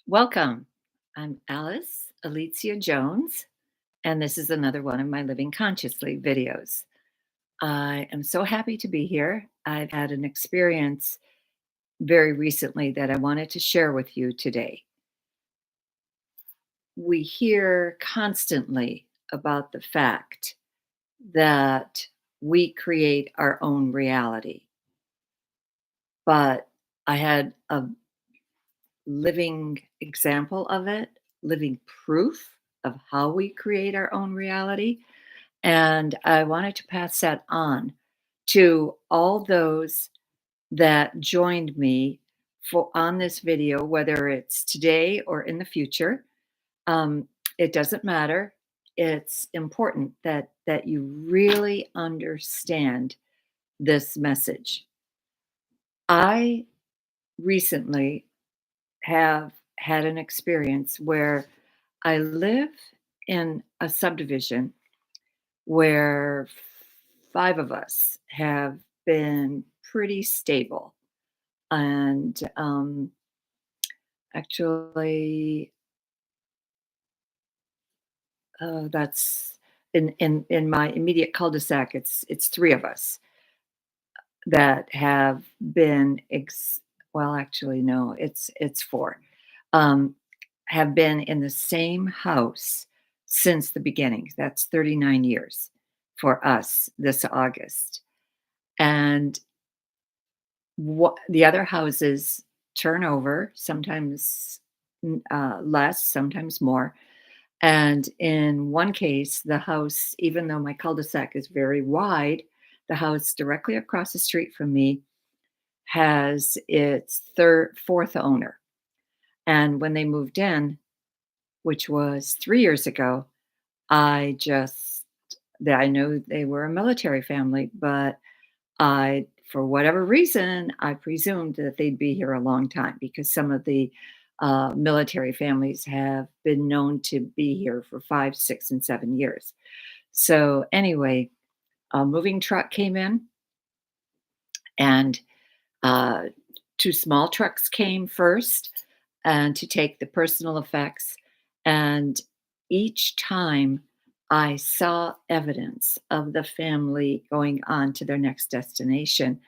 Welcome. I'm Alice Alicia Jones, and this is another one of my Living Consciously videos. I am so happy to be here. I've had an experience very recently that I wanted to share with you today. We hear constantly about the fact that we create our own reality, but I had a living example of it, living proof of how we create our own reality. And I wanted to pass that on to all those that joined me for on this video, whether it's today or in the future. Um, it doesn't matter. It's important that you really understand this message. I recently have had an experience where I live in a subdivision where 5 of us have been pretty stable, and, actually, that's in my immediate cul-de-sac, it's 3 of us that have been well, actually, no, it's 4, um, have been in the same house since the beginning. That's 39 years for us this August. And what the other houses turn over, sometimes less, sometimes more. And in one case, the house, even though my cul-de-sac is very wide, the house directly across the street from me has its fourth owner. And when they moved in, which was 3 years ago, I just, I know they were a military family, but for whatever reason, I presumed that they'd be here a long time because some of the military families have been known to be here for 5, 6, and 7 years. So, anyway, a moving truck came in, and uh, 2 small trucks came first and to take the personal effects. And each time I saw evidence of the family going on to their next destination,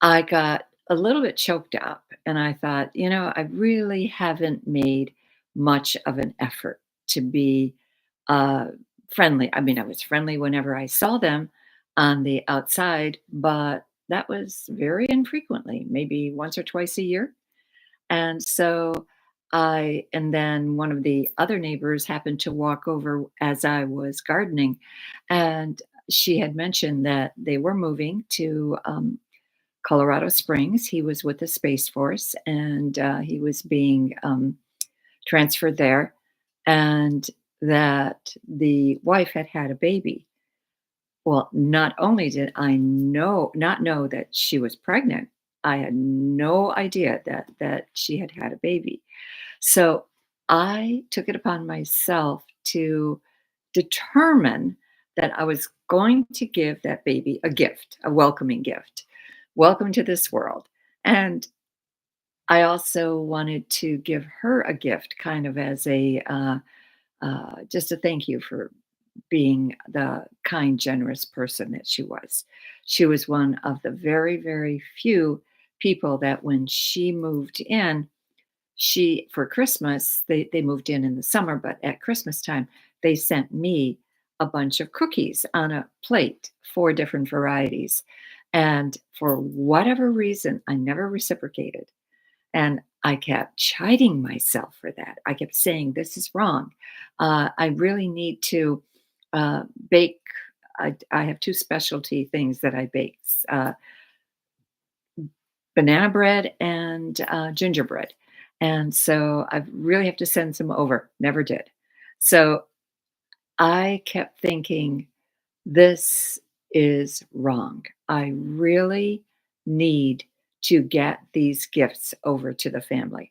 I got a little bit choked up and I thought, I really haven't made much of an effort to be uh, friendly. I mean, I was friendly whenever I saw them on the outside, but that was very infrequently, maybe once or twice a year. And so and then one of the other neighbors happened to walk over as I was gardening, and she had mentioned that they were moving to Colorado Springs. He was with the Space Force, and he was being transferred there, and that the wife had had a baby. Well, not only did I not know that she was pregnant, I had no idea that she had had a baby. So I took it upon myself to determine that I was going to give that baby a gift, a welcoming gift. Welcome to this world. And I also wanted to give her a gift, kind of as just a thank you for being the kind, generous person that she was. She was one of the very, very few people that when she moved in, for Christmas, they moved in the summer, but at Christmas time, they sent me a bunch of cookies on a plate, 4 different varieties. And for whatever reason, I never reciprocated. And I kept chiding myself for that. I kept saying, "This is wrong. I really need to bake." I have 2 specialty things that I bake, uh, banana bread and gingerbread. And so I really have to send some over. Never did. So I kept thinking, this is wrong. I really need to get these gifts over to the family.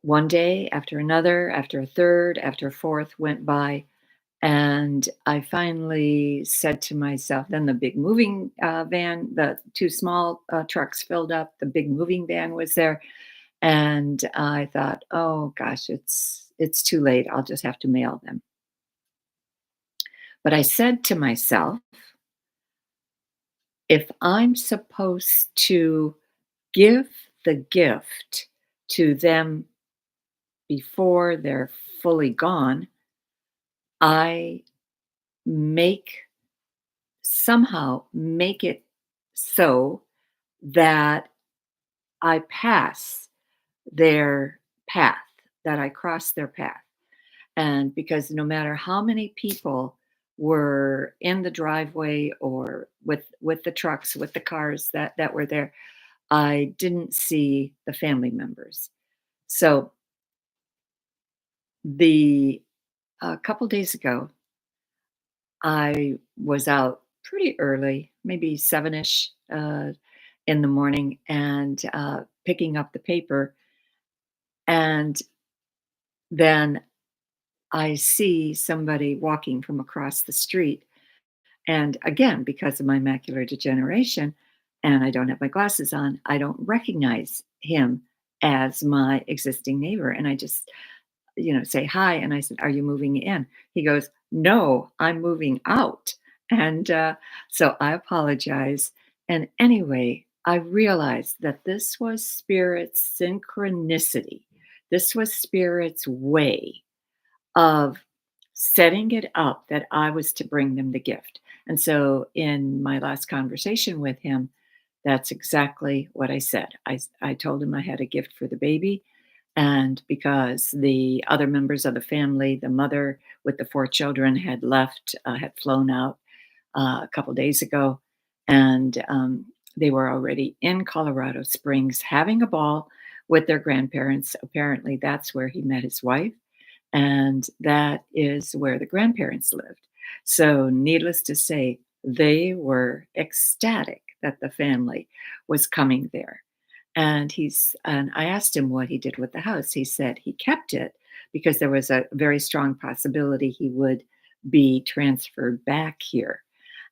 One day after another, after a third, after a fourth went by, and I finally said to myself, then the big moving van, the 2 small trucks filled up, the big moving van was there. And I thought, "Oh gosh, it's too late. I'll just have to mail them." But I said to myself, if I'm supposed to give the gift to them before they're fully gone, I make somehow make it so that I pass their path, that I cross their path. And because no matter how many people were in the driveway or with the trucks, with the cars that were there, I didn't see the family members. So the a couple days ago, I was out pretty early, maybe 7ish in the morning, and picking up the paper. And then I see somebody walking from across the street. And again, because of my macular degeneration and I don't have my glasses on, I don't recognize him as my existing neighbor. And I just, say hi. And I said, "Are you moving in?" He goes, "No, I'm moving out." And so I apologize. And anyway, I realized that this was Spirit's synchronicity. This was Spirit's way of setting it up that I was to bring them the gift. And so in my last conversation with him, that's exactly what I said. I told him I had a gift for the baby. And because the other members of the family, the mother with the four children had left, had flown out a couple days ago, and they were already in Colorado Springs having a ball with their grandparents. Apparently, that's where he met his wife and that is where the grandparents lived. So, needless to say, they were ecstatic that the family was coming there. And I asked him what he did with the house. He said he kept it because there was a very strong possibility he would be transferred back here.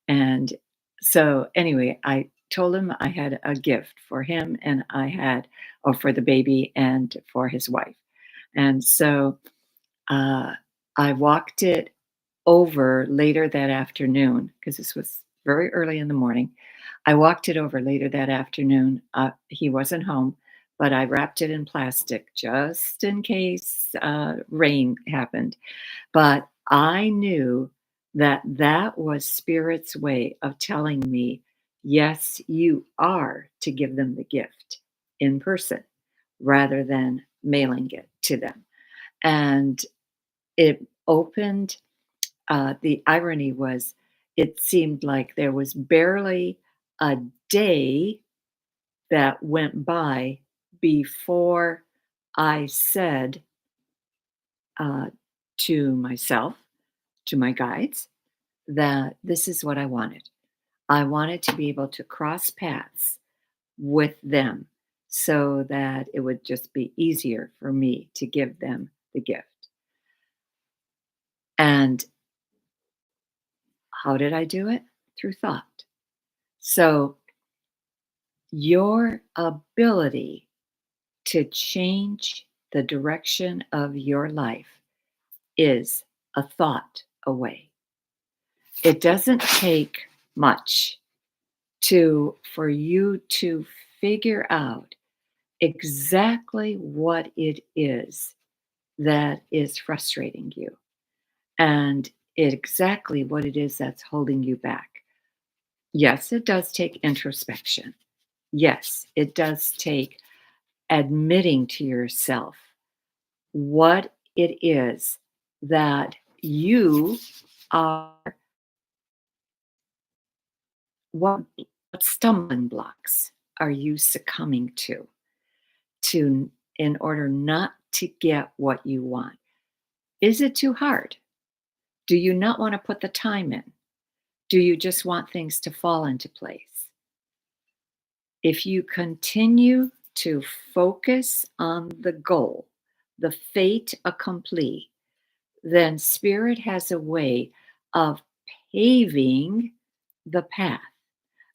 And so anyway, I told him I had a gift for him and or for the baby and for his wife. And so uh, I walked it over later that afternoon because this was very early in the morning. I walked it over later that afternoon. He wasn't home, but I wrapped it in plastic just in case rain happened. But I knew that that was Spirit's way of telling me, yes, you are to give them the gift in person rather than mailing it to them. And it opened the irony was it seemed like there was barely a day that went by before I said uh, to myself, to my guides, that this is what I wanted. I wanted to be able to cross paths with them so that it would just be easier for me to give them the gift. And how did I do it? Through thought. So, your ability to change the direction of your life is a thought away. It doesn't take much to for you to figure out exactly what it is that is frustrating you and exactly what it is that's holding you back. Yes, it does take introspection. Yes, it does take admitting to yourself what it is that you are, what, what stumbling blocks are you succumbing to in order not to get what you want? Is it too hard? Do you not want to put the time in? Do you just want things to fall into place? If you continue to focus on the goal, the fait accompli, then Spirit has a way of paving the path,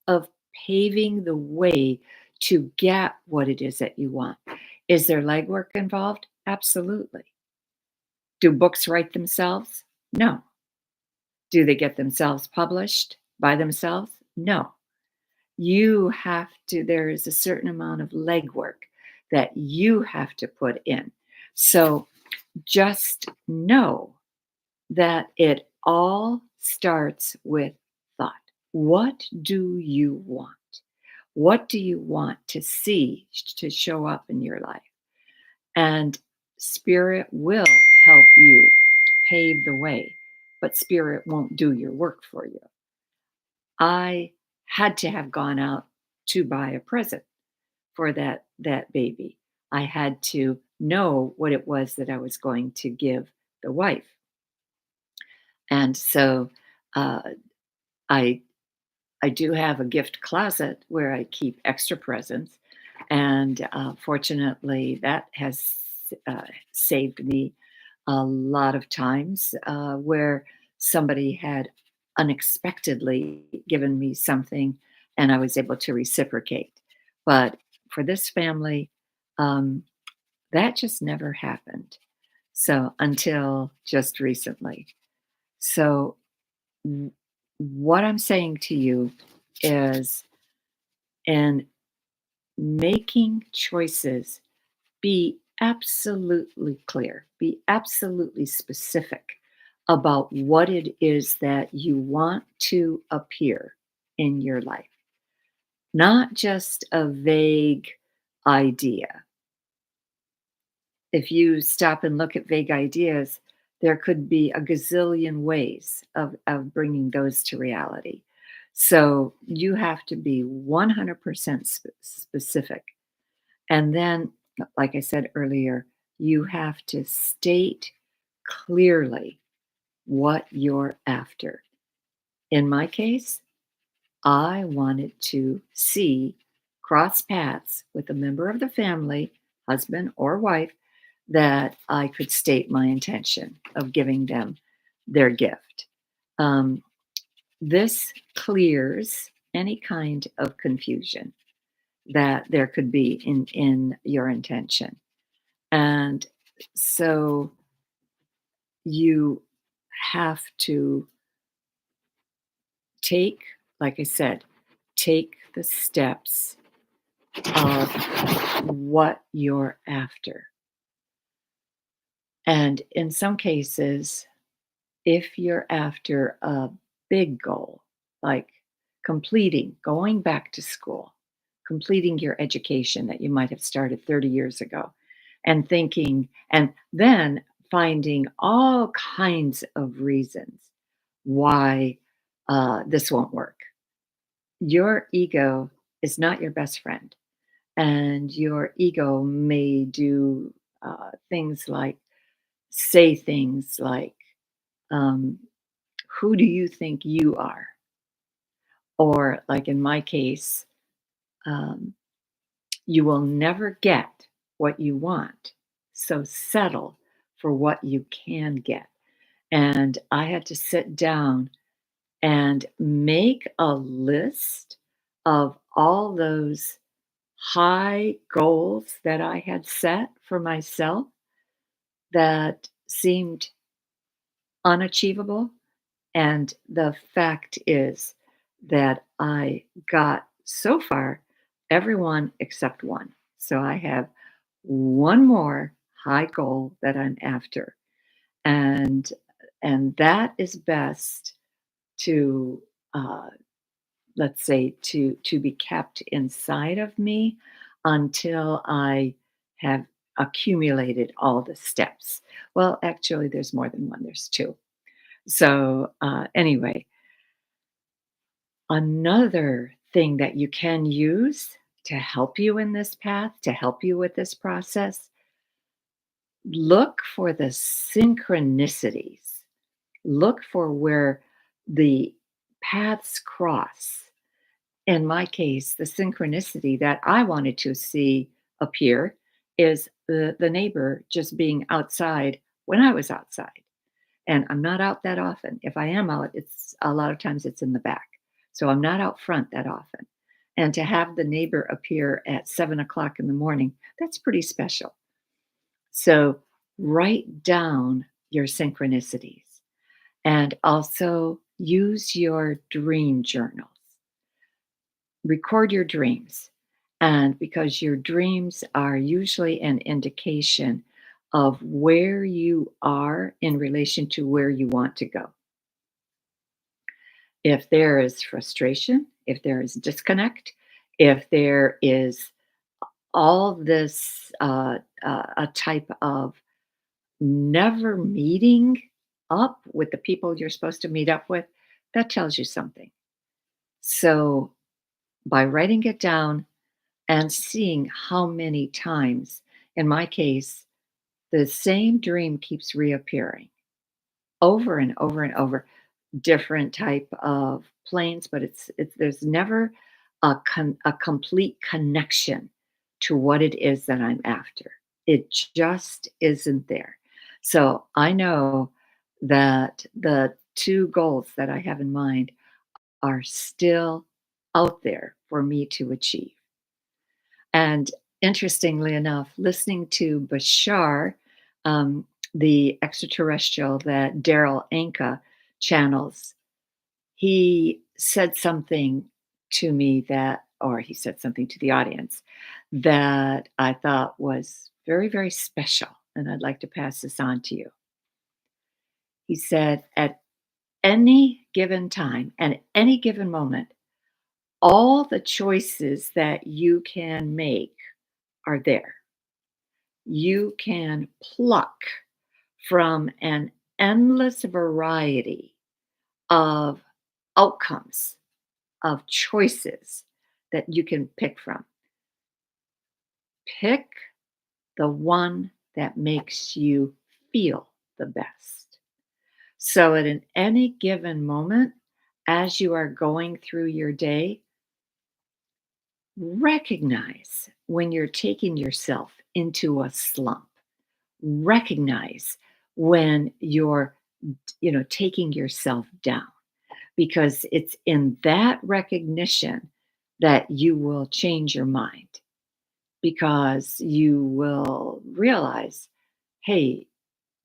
of paving the way to get what it is that you want. Is there legwork involved? Absolutely. Do books write themselves? No. Do they get themselves published by themselves? No. You have to, there is a certain amount of legwork that you have to put in. So just know that it all starts with thought. What do you want? What do you want to see to show up in your life? And spirit will help you pave the way, but spirit won't do your work for you. I had to have gone out to buy a present for that baby. I had to know what it was that I was going to give the wife. And so uh, I I do have a gift closet where I keep extra presents, and fortunately, that has saved me a lot of times where somebody had unexpectedly given me something, and I was able to reciprocate. But for this family, um, that just never happened. So until just recently. So w- what I'm saying to you is in making choices, be absolutely clear, be absolutely specific about what it is that you want to appear in your life, not just a vague idea. If you stop and look at vague ideas, there could be a gazillion ways of bringing those to reality. So you have to be 100% specific. And then, like I said earlier, you have to state clearly what you're after. In my case, I wanted to see cross paths with a member of the family, husband or wife, that I could state my intention of giving them their gift. Um, this clears any kind of confusion that there could be in your intention. And so you have to take, like I said, take the steps of what you're after. And in some cases, if you're after a big goal, like going back to school, completing your education that you might have started 30 years ago, and thinking, and then finding all kinds of reasons why this won't work. Your ego is not your best friend, and your ego may do things like say things like, um, who do you think you are? Or, like in my case, um, you will never get what you want. So settle for what you can get. And I had to sit down and make a list of all those high goals that I had set for myself that seemed unachievable. And the fact is that I got so far everyone except one. So I have one more high goal that I'm after. And that is best to let's say to be kept inside of me until I have accumulated all the steps. Well, actually there's more than one, there's two. So anyway, another thing that you can use to help you in this path, to help you with this process, look for the synchronicities. Look for where the paths cross. In my case, the synchronicity that I wanted to see appear is the neighbor just being outside when I was outside. And I'm not out that often. If I am out, it's a lot of times it's in the back. So I'm not out front that often. And to have the neighbor appear at 7 o'clock in the morning, that's pretty special. So write down your synchronicities and also use your dream journals. Record your dreams. And because your dreams are usually an indication of where you are in relation to where you want to go. If there is frustration, if there is disconnect, if there is all this a type of never meeting up with the people you're supposed to meet up with, that tells you something. So by writing it down and seeing how many times, in my case, the same dream keeps reappearing over and over and over, different type of planes, but it's there's never a complete connection to what it is that I'm after. It just isn't there. So I know that the two goals that I have in mind are still out there for me to achieve. And interestingly enough, listening to Bashar, um, the extraterrestrial that Daryl Anka channels, he said something to me that, or he said something to the audience that I thought was very, very special. And I'd like to pass this on to you. He said, at any given time and at any given moment, all the choices that you can make are there. You can pluck from an endless variety of outcomes, of choices that you can pick from. Pick the one that makes you feel the best. So, at any given moment, as you are going through your day, recognize when you're taking yourself into a slump. Recognize when you're, taking yourself down, because it's in that recognition that you will change your mind, because you will realize, hey,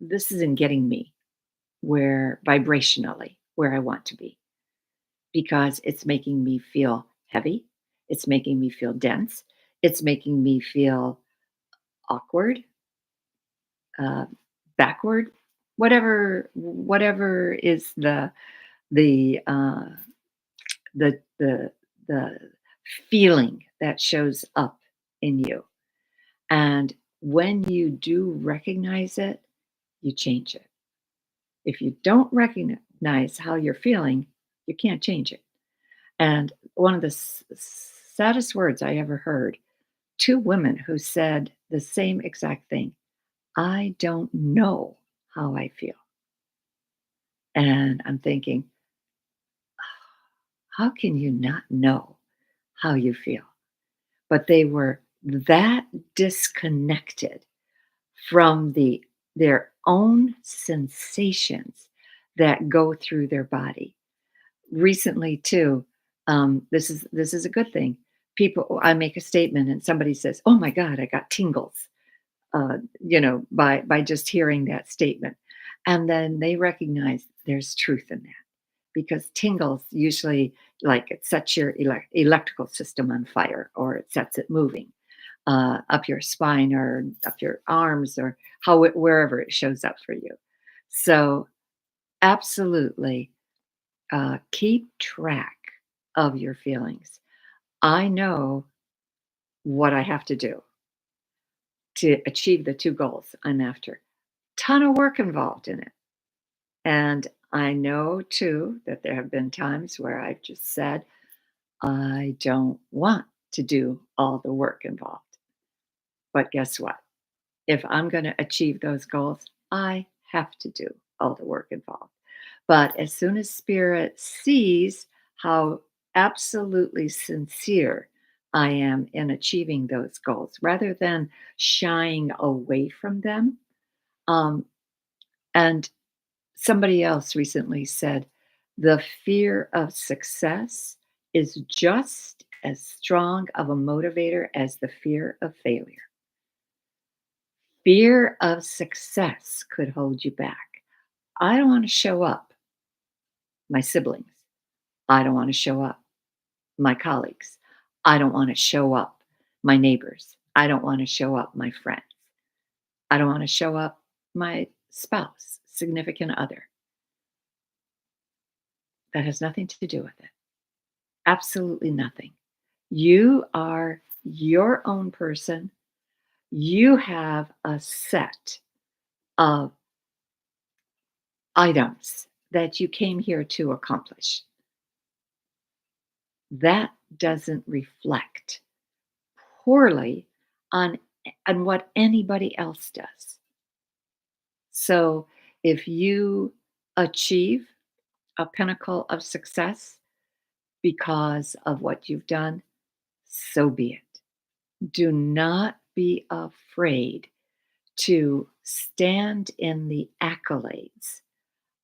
this isn't getting me where vibrationally where I want to be, because it's making me feel heavy, it's making me feel dense, it's making me feel awkward, uh, backward, whatever is the uh, the the feeling that shows up in you. And when you do recognize it, you change it. If you don't recognize how you're feeling, you can't change it. And one of the saddest words I ever heard, two women who said the same exact thing: I don't know how I feel. And I'm thinking, how can you not know how you feel? But they were that disconnected from their own sensations that go through their body. Recently, too, this is a good thing. People, I make a statement and somebody says, "Oh my God, I got tingles," by just hearing that statement, and then they recognize there's truth in that, because tingles usually, like, it sets your electrical system on fire, or it sets it moving up your spine or up your arms, or wherever it shows up for you. So absolutely, keep track of your feelings. I know what I have to do to achieve the two goals I'm after. Ton of work involved in it. And I know too that there have been times where I've just said, I don't want to do all the work involved. But guess what? If I'm going to achieve those goals, I have to do all the work involved. But as soon as spirit sees how absolutely sincere I am in achieving those goals, rather than shying away from them, um, and somebody else recently said, the fear of success is just as strong of a motivator as the fear of failure. Fear of success could hold you back. I don't want to show up my siblings. I don't want to show up my colleagues. I don't want to show up my neighbors. I don't want to show up my friends. I don't want to show up my spouse, significant other. That has nothing to do with it. Absolutely nothing. You are your own person. You have a set of items that you came here to accomplish. That doesn't reflect poorly on, on what anybody else does. So if you achieve a pinnacle of success because of what you've done, so be it. Do not be afraid to stand in the accolades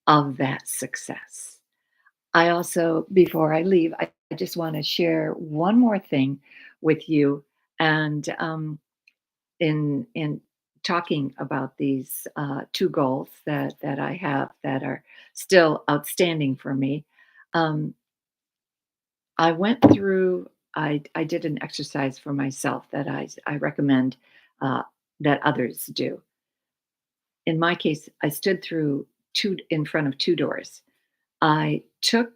of that success. I also, before I leave, I just want to share one more thing with you. And in talking about these two goals that I have that are still outstanding for me, um, I went through. I did an exercise for myself that I recommend uh, that others do. In my case, I stood through two in front of two doors. I took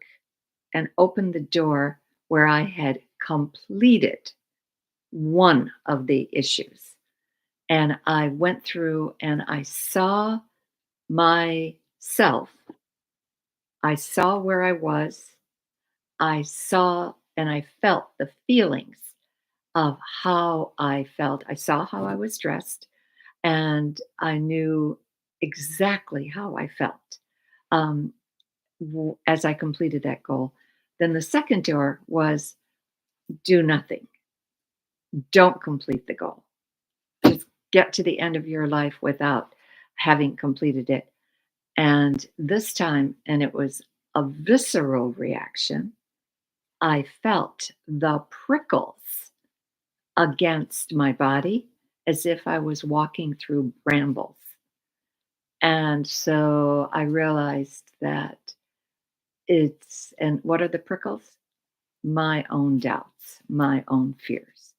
and opened the door where I had completed one of the issues. And I went through and I saw myself. I saw where I was. I saw and I felt the feelings of how I felt. I saw how I was dressed and I knew exactly how I felt um, as I completed that goal. Then the second door was do nothing, don't complete the goal. Just get to the end of your life without having completed it. And this time, and it was a visceral reaction, I felt the prickles against my body as if I was walking through brambles. And so I realized that and what are the prickles? My own doubts, my own fears,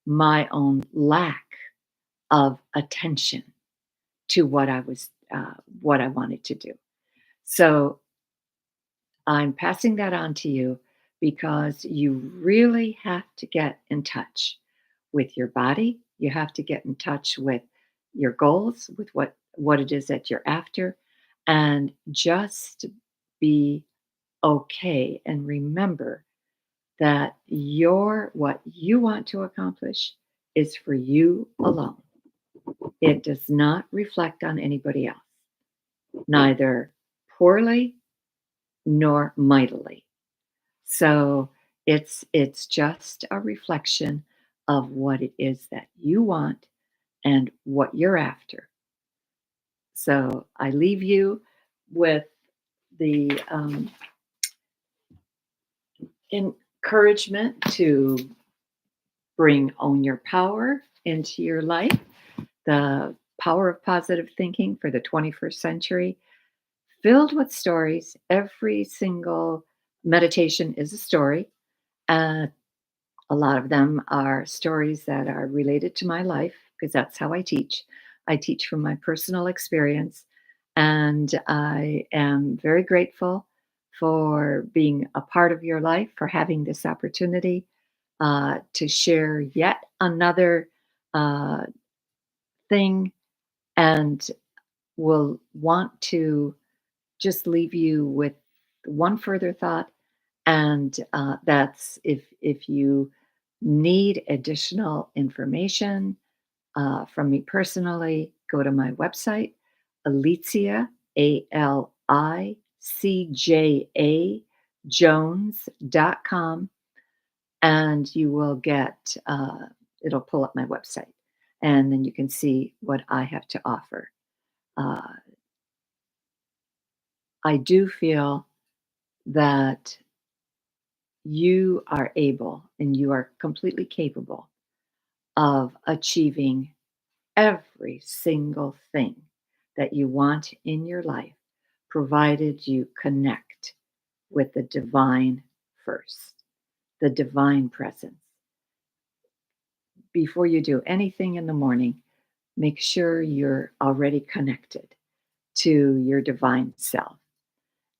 my own lack of attention to what I wanted to do. So I'm passing that on to you because you really have to get in touch with your body. You have to get in touch with your goals, with what it is that you're after, and just be okay. And remember that what you want to accomplish is for you alone. It does not reflect on anybody else, neither poorly nor mightily. So it's just a reflection of what it is that you want and what you're after. So I leave you with the encouragement to bring own your power into your life, the power of positive thinking for the 21st century, filled with stories. Every single meditation is a story. Uh, a lot of them are stories that are related to my life because that's how I teach. I teach from my personal experience, and I am very grateful for being a part of your life, for having this opportunity to share yet another uh, thing, and will want to just leave you with one further thought, and that's if you need additional information from me personally, go to my website, Alicia, ALICJA, Jones.com, and you will get, it'll pull up my website, and then you can see what I have to offer. Uh, I do feel that you are able and you are completely capable of achieving every single thing that you want in your life, provided you connect with the divine first, the divine presence. Before you do anything in the morning, make sure you're already connected to your divine self.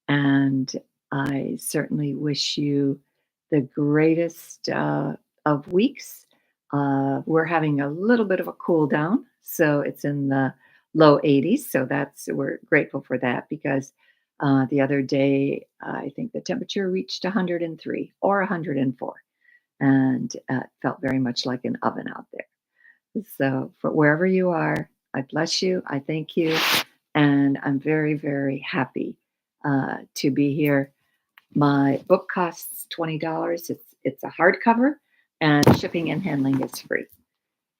And I certainly wish you the greatest of weeks. We're having a little bit of a cool down, so it's in the low 80s. So we're grateful for that because the other day I think the temperature reached 103 or 104, and it felt very much like an oven out there. So, for wherever you are, I bless you. I thank you. And I'm very, very happy to be here. My book costs $20. It's a hardcover, and shipping and handling is free.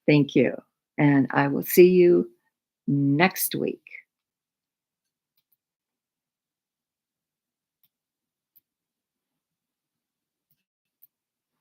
Thank you. And I will see you next week.